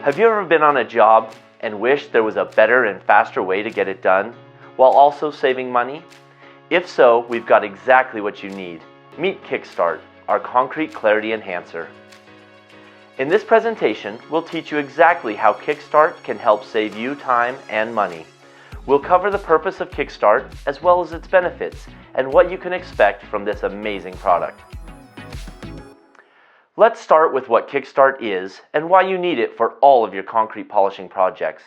Have you ever been on a job and wished there was a better and faster way to get it done, while also saving money? If so, we've got exactly what you need. Meet KickStart, our concrete clarity enhancer. In this presentation, we'll teach you exactly how KickStart can help save you time and money. We'll cover the purpose of KickStart as well as its benefits and what you can expect from this amazing product. Let's start with what KickStart is and why you need it for all of your concrete polishing projects.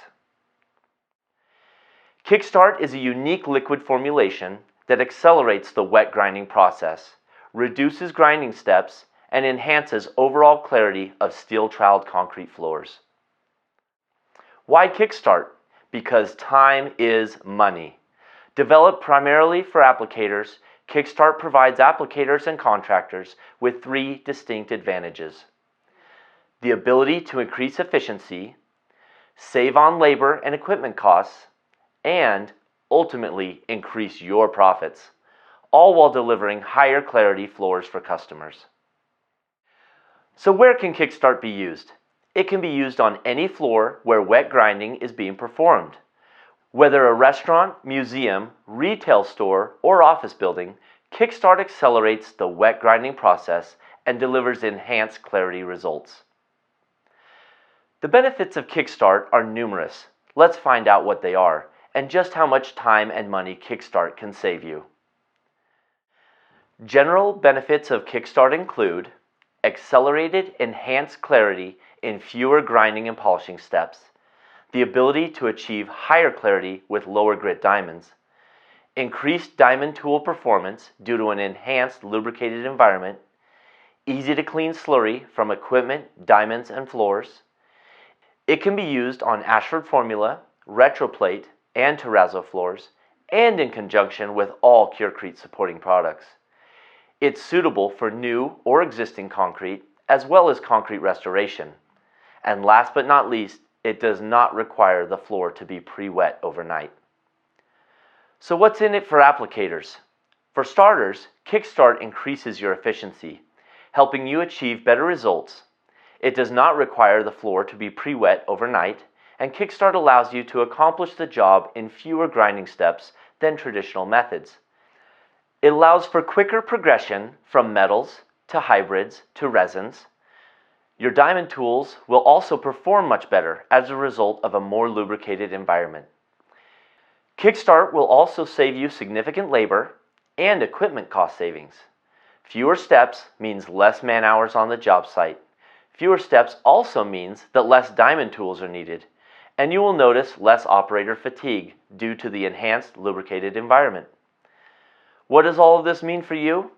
KickStart is a unique liquid formulation that accelerates the wet grinding process, reduces grinding steps, and enhances overall clarity of steel-troweled concrete floors. Why KickStart? Because time is money. Developed primarily for applicators, KickStart provides applicators and contractors with three distinct advantages: the ability to increase efficiency, save on labor and equipment costs, and ultimately increase your profits, all while delivering higher clarity floors for customers. So where can KickStart be used? It can be used on any floor where wet grinding is being performed. Whether a restaurant, museum, retail store, or office building, KickStart accelerates the wet grinding process and delivers enhanced clarity results. The benefits of KickStart are numerous. Let's find out what they are and just how much time and money KickStart can save you. General benefits of KickStart include accelerated, enhanced clarity in fewer grinding and polishing steps, the ability to achieve higher clarity with lower grit diamonds, increased diamond tool performance due to an enhanced lubricated environment, easy to clean slurry from equipment, diamonds, and floors. It can be used on Ashford Formula, Retroplate, and terrazzo floors, and in conjunction with all Curecrete supporting products. It's suitable for new or existing concrete, as well as concrete restoration. And last but not least, it does not require the floor to be pre-wet overnight. So what's in it for applicators? For starters, KickStart increases your efficiency, helping you achieve better results. It does not require the floor to be pre-wet overnight, and KickStart allows you to accomplish the job in fewer grinding steps than traditional methods. It allows for quicker progression from metals to hybrids to resins. Your diamond tools will also perform much better as a result of a more lubricated environment. KickStart will also save you significant labor and equipment cost savings. Fewer steps means less man hours on the job site. Fewer steps also means that less diamond tools are needed, and you will notice less operator fatigue due to the enhanced lubricated environment. What does all of this mean for you?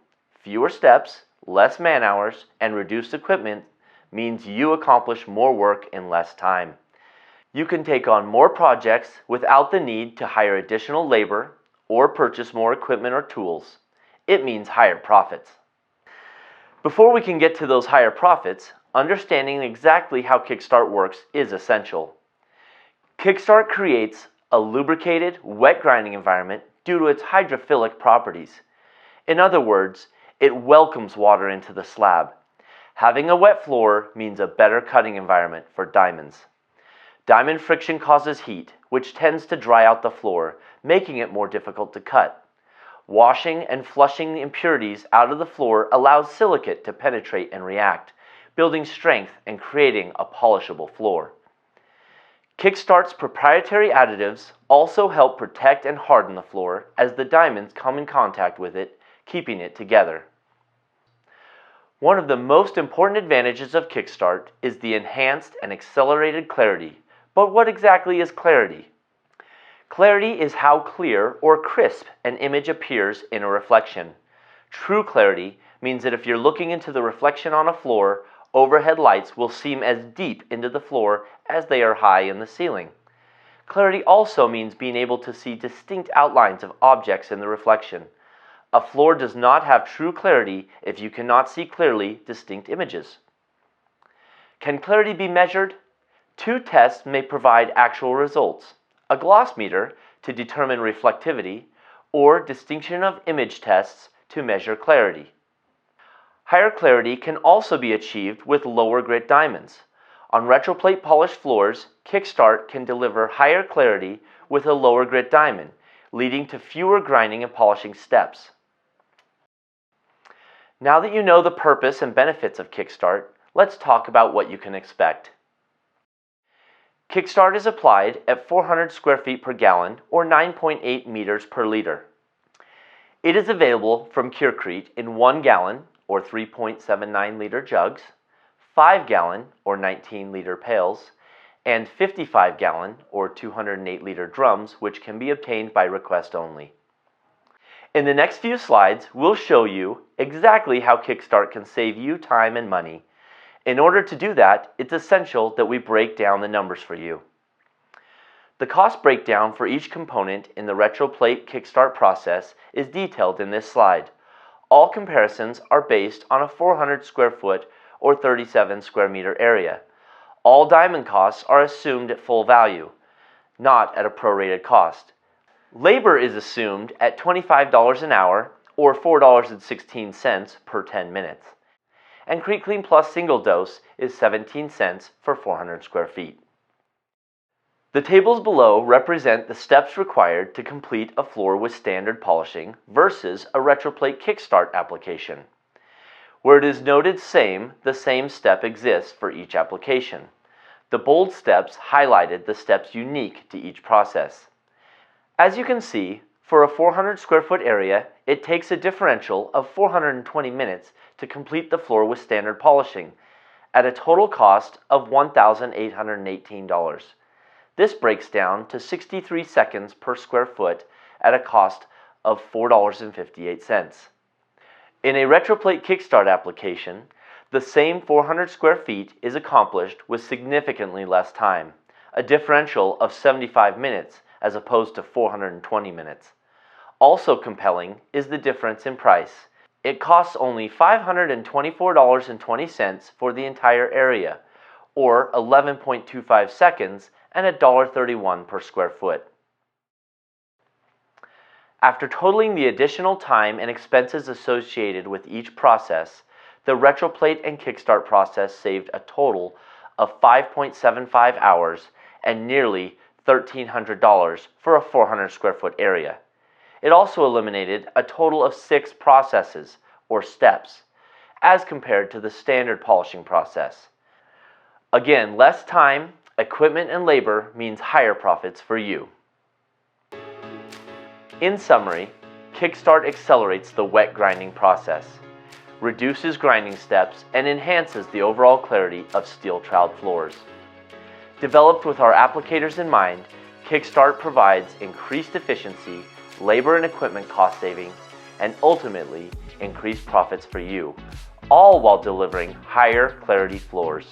Fewer steps, less man hours, and reduced equipment means you accomplish more work in less time. You can take on more projects without the need to hire additional labor or purchase more equipment or tools. It means higher profits. Before we can get to those higher profits, understanding exactly how KickStart works is essential. KickStart creates a lubricated, wet grinding environment due to its hydrophilic properties. In other words, it welcomes water into the slab. Having a wet floor means a better cutting environment for diamonds. Diamond friction causes heat, which tends to dry out the floor, making it more difficult to cut. Washing and flushing the impurities out of the floor allows silicate to penetrate and react, building strength and creating a polishable floor. KickStart's proprietary additives also help protect and harden the floor as the diamonds come in contact with it, keeping it together. One of the most important advantages of KickStart is the enhanced and accelerated clarity. But what exactly is clarity? Clarity is how clear or crisp an image appears in a reflection. True clarity means that if you're looking into the reflection on a floor, overhead lights will seem as deep into the floor as they are high in the ceiling. Clarity also means being able to see distinct outlines of objects in the reflection. A floor does not have true clarity if you cannot see clearly distinct images. Can clarity be measured? Two tests may provide actual results: a gloss meter to determine reflectivity, or distinction of image tests to measure clarity. Higher clarity can also be achieved with lower grit diamonds. On retroplate polished floors, KickStart can deliver higher clarity with a lower grit diamond, leading to fewer grinding and polishing steps. Now that you know the purpose and benefits of KickStart, let's talk about what you can expect. KickStart is applied at 400 square feet per gallon or 9.8 meters per liter. It is available from Curecrete in 1 gallon or 3.79 liter jugs, 5 gallon or 19 liter pails, and 55 gallon or 208 liter drums, which can be obtained by request only. In the next few slides, we'll show you exactly how KickStart can save you time and money. In order to do that, it's essential that we break down the numbers for you. The cost breakdown for each component in the retroplate KickStart process is detailed in this slide. All comparisons are based on a 400 square foot or 37 square meter area. All diamond costs are assumed at full value, not at a prorated cost. Labor is assumed at $25 an hour or $4.16 per 10 minutes. And KeepClean Plus single dose is 17 cents for 400 square feet. The tables below represent the steps required to complete a floor with standard polishing versus a retroplate KickStart application. Where it is noted the same step exists for each application. The bold steps highlighted the steps unique to each process. As you can see, for a 400 square foot area, it takes a differential of 420 minutes to complete the floor with standard polishing, at a total cost of $1,818. This breaks down to 63 seconds per square foot at a cost of $4.58. In a retroplate KickStart application, the same 400 square feet is accomplished with significantly less time, a differential of 75 minutes as opposed to 420 minutes. Also compelling is the difference in price. It costs only $524.20 for the entire area, or 11.25 seconds and $1.31 per square foot. After totaling the additional time and expenses associated with each process, the retroplate and KickStart process saved a total of 5.75 hours and nearly $1,300 for a 400 square foot area. It also eliminated a total of 6 processes, or steps, as compared to the standard polishing process. Again, less time, equipment, and labor means higher profits for you. In summary, KickStart accelerates the wet grinding process, reduces grinding steps, and enhances the overall clarity of steel troweled floors. Developed with our applicators in mind, KickStart provides increased efficiency, labor and equipment cost savings, and ultimately increased profits for you, all while delivering higher clarity floors.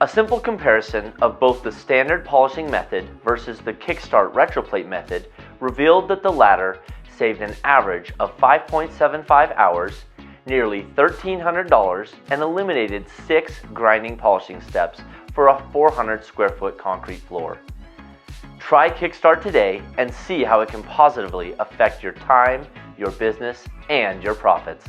A simple comparison of both the standard polishing method versus the KickStart retroplate method revealed that the latter saved an average of 5.75 hours, nearly $1,300, and eliminated 6 grinding polishing steps for a 400 square foot concrete floor. Try KickStart today and see how it can positively affect your time, your business, and your profits.